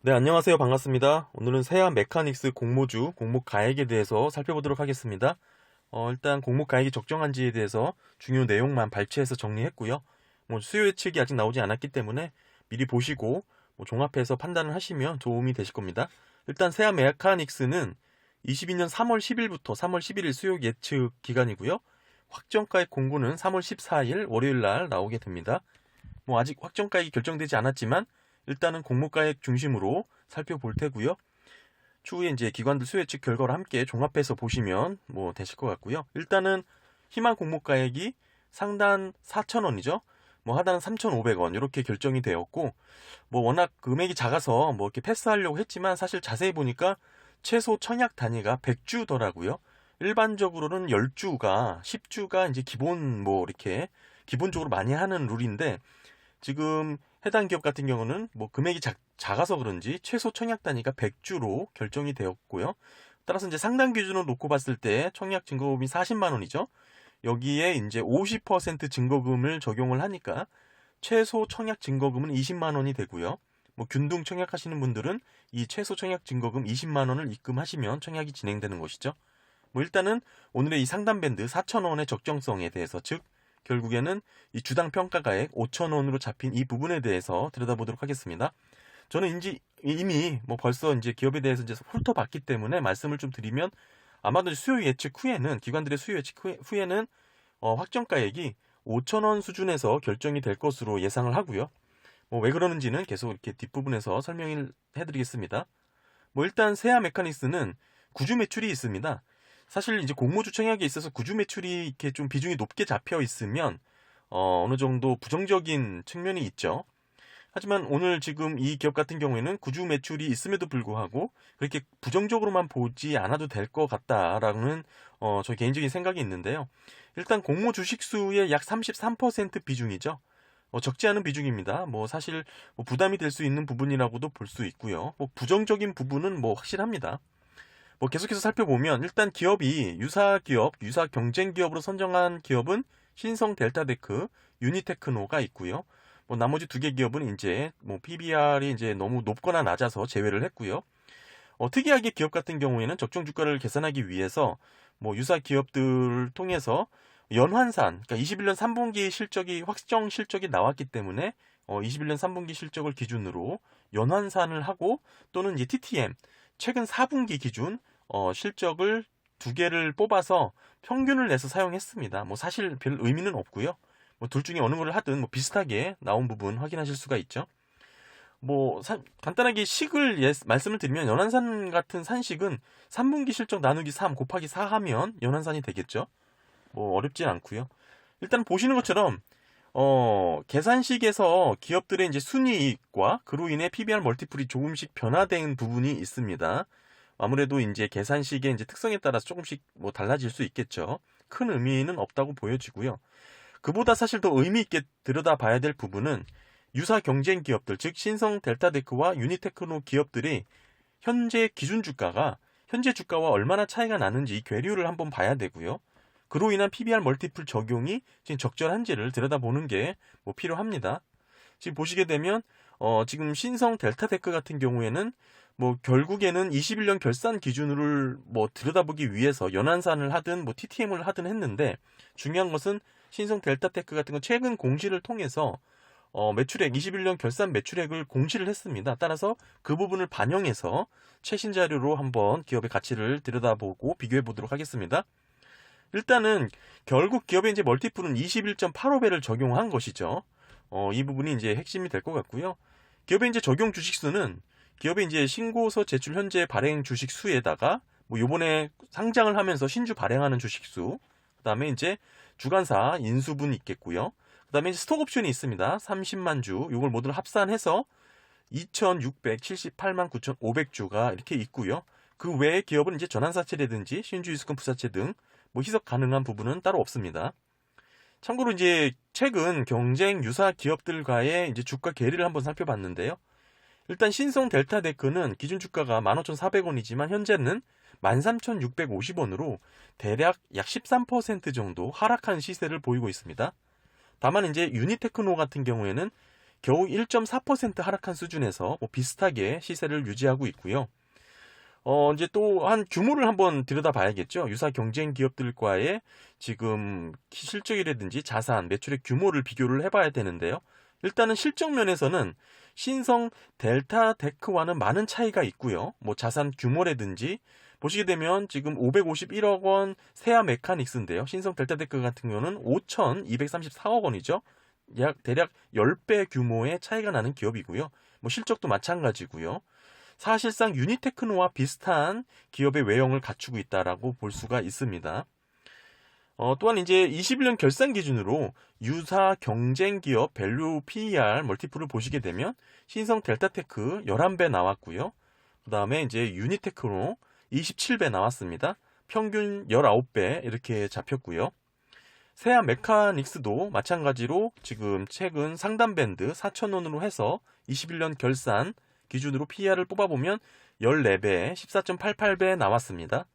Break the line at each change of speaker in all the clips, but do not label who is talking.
네, 안녕하세요. 반갑습니다. 오늘은 세아 메카닉스 공모주, 공모 가액에 대해서 살펴보도록 하겠습니다. 일단 공모 가액이 적정한지에 대해서 중요 내용만 발췌해서 정리했고요. 수요 예측이 아직 나오지 않았기 때문에 미리 보시고 종합해서 판단을 하시면 도움이 되실 겁니다. 일단 세아 메카닉스는 22년 3월 10일부터 3월 11일 수요 예측 기간이고요. 확정가액 공고는 3월 14일 월요일 날 나오게 됩니다. 아직 확정가액이 결정되지 않았지만 일단은 공모가액 중심으로 살펴볼 테고요. 추후에 이제 기관들 수요 예측 결과를 함께 종합해서 보시면 되실 것 같고요. 일단은 희망 공모가액이 상단 4,000원이죠. 하단은 3,500원 이렇게 결정이 되었고, 워낙 금액이 작아서 이렇게 패스하려고 했지만 사실 자세히 보니까 최소 청약 단위가 100주더라고요. 일반적으로는 10주가 10주가 이제 기본 이렇게 기본적으로 많이 하는 룰인데, 지금 해당 기업 같은 경우는 금액이 작아서 그런지 최소 청약 단위가 100주로 결정이 되었고요. 따라서 이제 상당 기준으로 놓고 봤을 때 청약 증거금이 40만 원이죠. 여기에 이제 50% 증거금을 적용을 하니까 최소 청약 증거금은 20만 원이 되고요. 균등 청약하시는 분들은 이 최소 청약 증거금 20만 원을 입금하시면 청약이 진행되는 것이죠. 일단은 오늘의 이 상단 밴드 4,000원의 적정성에 대해서, 즉 결국에는 이 주당 평가가액 5,000원으로 잡힌 이 부분에 대해서 들여다보도록 하겠습니다. 저는 이미 벌써 이제 기업에 대해서 이제 훑어봤기 때문에 말씀을 좀 드리면, 아마도 수요 예측 후에는, 기관들의 수요 예측 후에는 확정가액이 5,000원 수준에서 결정이 될 것으로 예상을 하고요. 왜 그러는지는 계속 이렇게 뒷부분에서 설명을 해드리겠습니다. 일단 세아 메카닉스는 구주 매출이 있습니다. 사실 이제 공모주 청약에 있어서 구주 매출이 이렇게 좀 비중이 높게 잡혀 있으면 어느 정도 부정적인 측면이 있죠. 하지만 오늘 지금 이 기업 같은 경우에는 구주 매출이 있음에도 불구하고 그렇게 부정적으로만 보지 않아도 될 것 같다라는 저 개인적인 생각이 있는데요. 일단 공모 주식수의 약 33% 비중이죠. 적지 않은 비중입니다. 사실 부담이 될 수 있는 부분이라고도 볼 수 있고요. 부정적인 부분은 확실합니다. 계속해서 살펴보면 일단 기업이 유사 기업, 유사 경쟁 기업으로 선정한 기업은 신성 델타데크, 유니테크노가 있고요. 나머지 두 개 기업은 이제 PBR이 이제 너무 높거나 낮아서 제외를 했고요. 특이하게 기업 같은 경우에는 적정 주가를 계산하기 위해서 유사 기업들을 통해서 연환산, 그러니까 21년 3분기 실적이 확정 실적이 나왔기 때문에 21년 3분기 실적을 기준으로 연환산을 하고, 또는 이제 TTM 최근 4분기 기준 실적을 두 개를 뽑아서 평균을 내서 사용했습니다. 사실 별 의미는 없고요. 둘 중에 어느 거를 하든 비슷하게 나온 부분 확인하실 수가 있죠. 간단하게 식을 말씀을 드리면, 연환산 같은 산식은 3분기 실적 나누기 3 곱하기 4 하면 연환산이 되겠죠. 어렵진 않고요. 일단 보시는 것처럼 계산식에서 기업들의 이제 순이익과 그로 인해 PBR 멀티플이 조금씩 변화된 부분이 있습니다. 아무래도 이제 계산식의 이제 특성에 따라서 조금씩 달라질 수 있겠죠. 큰 의미는 없다고 보여지고요. 그보다 사실 더 의미 있게 들여다봐야 될 부분은 유사 경쟁 기업들, 즉 신성 델타데크와 유니테크노 기업들이 현재 기준 주가가 현재 주가와 얼마나 차이가 나는지 이 괴류를 한번 봐야 되고요. 그로 인한 PBR 멀티플 적용이 지금 적절한지를 들여다보는 게 필요합니다. 지금 보시게 되면 지금 신성 델타데크 같은 경우에는 결국에는 21년 결산 기준을 들여다보기 위해서 연환산을 하든 TTM을 하든 했는데, 중요한 것은 신성 델타테크 같은 건 최근 공시를 통해서 매출액 21년 결산 매출액을 공시를 했습니다. 따라서 그 부분을 반영해서 최신 자료로 한번 기업의 가치를 들여다보고 비교해 보도록 하겠습니다. 일단은 결국 기업의 이제 멀티플은 21.85배를 적용한 것이죠. 이 부분이 이제 핵심이 될 것 같고요. 기업의 이제 적용 주식수는 기업의 이제 신고서 제출 현재 발행 주식수에다가 요번에 상장을 하면서 신주 발행하는 주식수, 그다음에 이제 주간사 인수분 있겠고요. 그다음에 이제 스톡 옵션이 있습니다. 30만 주, 요걸 모두 합산해서 2,678만 9,500주가 이렇게 있고요. 그 외에 기업은 이제 전환사채라든지 신주 유스권 부사채 등 희석 가능한 부분은 따로 없습니다. 참고로 이제 최근 경쟁 유사 기업들과의 이제 주가 괴리를 한번 살펴봤는데요. 일단 신성 델타데크는 기준 주가가 15,400원이지만 현재는 13,650원으로 대략 약 13% 정도 하락한 시세를 보이고 있습니다. 다만 이제 유니테크노 같은 경우에는 겨우 1.4% 하락한 수준에서 뭐 비슷하게 시세를 유지하고 있고요. 이제 또한 규모를 한번 들여다봐야겠죠. 유사 경쟁 기업들과의 지금 실적이라든지 자산, 매출의 규모를 비교를 해봐야 되는데요. 일단은 실적 면에서는 신성 델타테크와는 많은 차이가 있고요. 뭐 자산 규모라든지 보시게 되면 지금 551억 원 세아 메카닉스인데요. 신성 델타테크 같은 경우는 5,234억 원이죠. 대략 10배 규모의 차이가 나는 기업이고요. 뭐 실적도 마찬가지고요. 사실상 유니테크노와 비슷한 기업의 외형을 갖추고 있다라고 볼 수가 있습니다. 또한 이제 21년 결산 기준으로 유사 경쟁 기업 밸류 PER 멀티플을 보시게 되면 신성 델타테크 11배 나왔고요. 그 다음에 이제 유니테크노 27배 나왔습니다. 평균 19배 이렇게 잡혔고요. 세아 메카닉스도 마찬가지로 지금 최근 상단 밴드 4,000원으로 해서 21년 결산 기준으로 PER을 뽑아보면 14배, 14.88배 나왔습니다.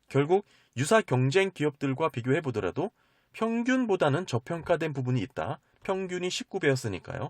결국 유사 경쟁 기업들과 비교해 보더라도 평균보다는 저평가된 부분이 있다. 평균이 19배였으니까요.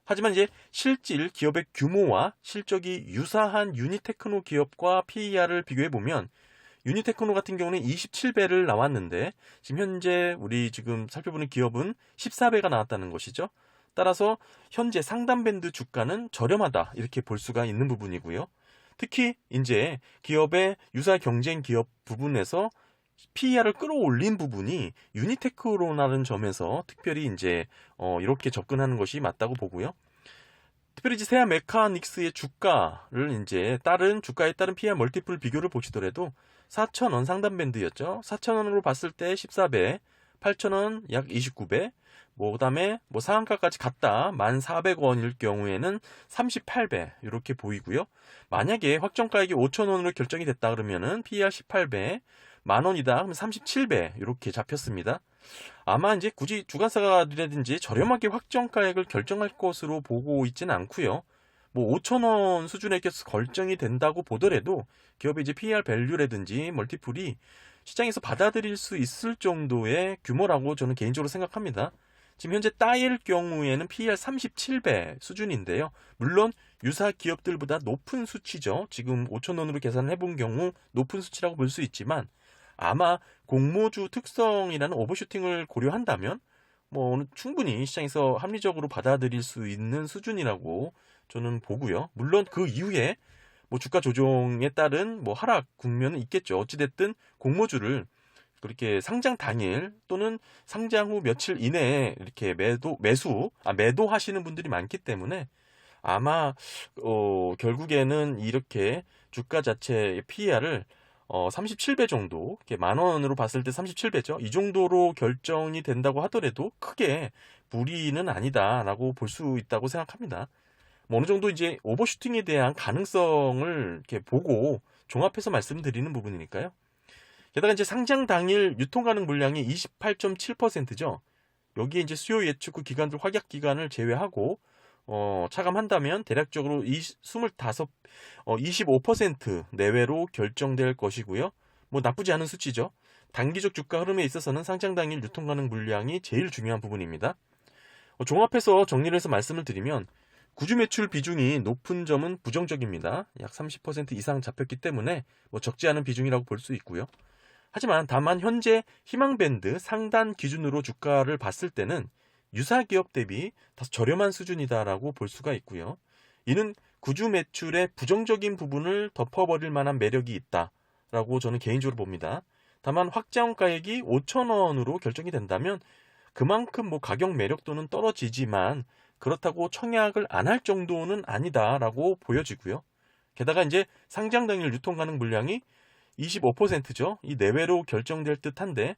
하지만 이제 실질 기업의 규모와 실적이 유사한 유니테크노 기업과 PER을 비교해 보면 유니테크노 같은 경우는 27배를 나왔는데 지금 현재 우리 지금 살펴보는 기업은 14배가 나왔다는 것이죠. 따라서 현재 상단 밴드 주가는 저렴하다 이렇게 볼 수가 있는 부분이고요. 특히 이제 기업의 유사 경쟁 기업 부분에서 PER을 끌어올린 부분이 유니테크로라는 점에서 특별히 이제 이렇게 접근하는 것이 맞다고 보고요. 특별히 이제 세아 메카닉스의 주가를 이제 주가에 따른 PER 멀티플 비교를 보시더라도 4,000원 상단 밴드였죠. 4,000원으로 봤을 때 14배, 8,000원 약 29배, 그다음에 상한가까지 갔다 1,400원일 경우에는 38배 이렇게 보이고요. 만약에 확정가액이 5,000원으로 결정이 됐다 그러면은 PER 18배, 10,000원이다 그러면 37배 이렇게 잡혔습니다. 아마 이제 굳이 주가사라든지 저렴하게 확정가액을 결정할 것으로 보고 있지는 않고요. 5,000원 수준에 결정이 된다고 보더라도 기업의 이제 PER 밸류라든지 멀티플이 시장에서 받아들일 수 있을 정도의 규모라고 저는 개인적으로 생각합니다. 지금 현재 따일 경우에는 PER 37배 수준인데요. 물론 유사 기업들보다 높은 수치죠. 지금 5,000원으로 계산을 해본 경우 높은 수치라고 볼 수 있지만 아마 공모주 특성이라는 오버슈팅을 고려한다면 충분히 시장에서 합리적으로 받아들일 수 있는 수준이라고 저는 보고요. 물론 그 이후에 주가 조정에 따른 하락 국면은 있겠죠. 어찌됐든 공모주를 그렇게 상장 당일 또는 상장 후 며칠 이내에 이렇게 매도하시는 분들이 많기 때문에 아마 결국에는 이렇게 주가 자체의 PER을 37배 정도, 이렇게 10,000원으로 봤을 때 37배죠. 이 정도로 결정이 된다고 하더라도 크게 무리는 아니다라고 볼 수 있다고 생각합니다. 어느 정도 이제 오버슈팅에 대한 가능성을 이렇게 보고 종합해서 말씀드리는 부분이니까요. 게다가 이제 상장 당일 유통 가능 물량이 28.7%죠. 여기에 이제 수요 예측 후 기관들 확약 기간을 제외하고 차감한다면 대략적으로 25% 내외로 결정될 것이고요. 나쁘지 않은 수치죠. 단기적 주가 흐름에 있어서는 상장 당일 유통 가능 물량이 제일 중요한 부분입니다. 종합해서 정리를 해서 말씀을 드리면 구주 매출 비중이 높은 점은 부정적입니다. 약 30% 이상 잡혔기 때문에 적지 않은 비중이라고 볼 수 있고요. 하지만 다만 현재 희망밴드 상단 기준으로 주가를 봤을 때는 유사 기업 대비 다소 저렴한 수준이다라고 볼 수가 있고요. 이는 구주 매출의 부정적인 부분을 덮어버릴 만한 매력이 있다라고 저는 개인적으로 봅니다. 다만 확정 가액이 5,000원으로 결정이 된다면 그만큼 가격 매력도는 떨어지지만 그렇다고 청약을 안 할 정도는 아니다라고 보여지고요. 게다가 이제 상장 당일 유통 가능 물량이 25%죠. 이 내외로 결정될 듯한데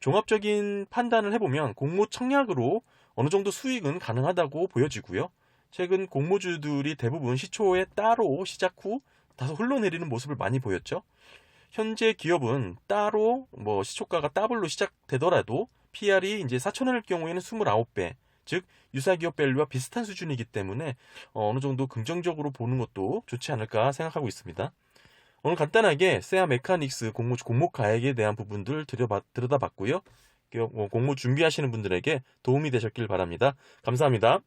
종합적인 판단을 해보면 공모 청약으로 어느 정도 수익은 가능하다고 보여지고요. 최근 공모주들이 대부분 시초에 따로 시작 후 다소 흘러내리는 모습을 많이 보였죠. 현재 기업은 따로 시초가가 더블로 시작되더라도 PER이 이제 4,000원일 경우에는 29배, 즉 유사 기업 밸류와 비슷한 수준이기 때문에 어느 정도 긍정적으로 보는 것도 좋지 않을까 생각하고 있습니다. 오늘 간단하게 세아 메카닉스 공모 가액에 대한 부분들 들여다봤고요. 공모 준비하시는 분들에게 도움이 되셨길 바랍니다. 감사합니다.